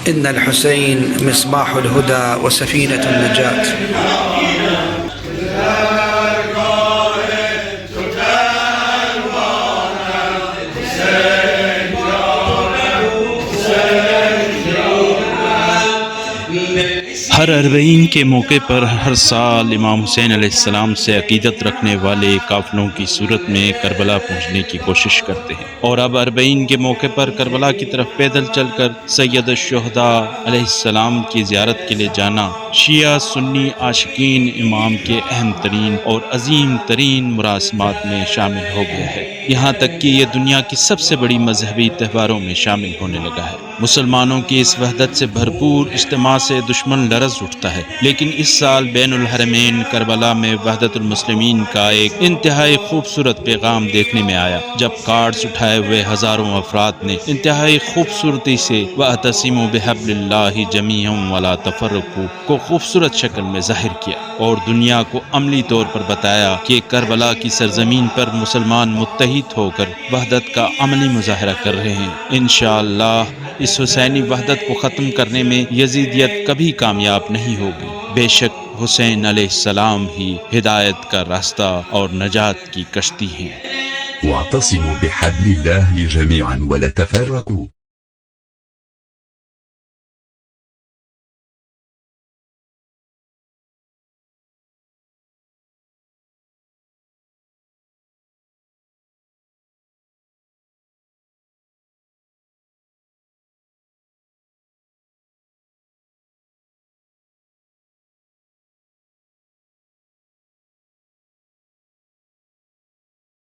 इन्नल हुसैन मिस्बाहुल हुदा व सफ़ीनतुन नजात। हर अरबईन के मौके पर हर साल इमाम हुसैन अलैहिस्सलाम से अकीदत रखने वाले काफ़िलों की सूरत में करबला पहुँचने की कोशिश करते हैं, और अब अरबईन के मौके पर करबला की तरफ पैदल चलकर सैयद शुहदा अलैहिस्सलाम की ज़ियारत के लिए जाना शिया सुन्नी आशिकीन इमाम के अहम तरीन और अजीम तरीन मुरासमात में शामिल हो गया है। यहाँ तक कि ये दुनिया की सबसे बड़ी मजहबी त्योहारों में शामिल होने लगा है। मुसलमानों की इस वहदत से भरपूर इज्तिमा से दुश्मन लरज़ उठता है, लेकिन इस साल बैनुल हरमैन करबला में वहदतुल मुस्लिमीन का एक इंतहाई खूबसूरत पैगाम देखने में आया, जब कार्ड्स उठाए हुए हज़ारों अफराद ने इंतहाई खूबसूरती से वअतसिमू बिहब्लिल्लाहि जमीअन वला तफर्रकू को खूबसूरत शक्ल में जाहिर किया और दुनिया को अमली तौर पर बताया कि करबला की सरजमीन पर मुसलमान मुत्तहिद होकर वहदत का अमली मुजाहरा कर रहे हैं। इंशाअल्लाह इस हुसैनी वहदत को ख़त्म करने में यजीदियत कभी कामयाब नहीं होगी। बेशक हुसैन अलैहिस्सलाम ही हिदायत का रास्ता और नजात की कश्ती हैं। वातसिमू बिहब्लिल्लाहि जमीअन वला तफर्रकू।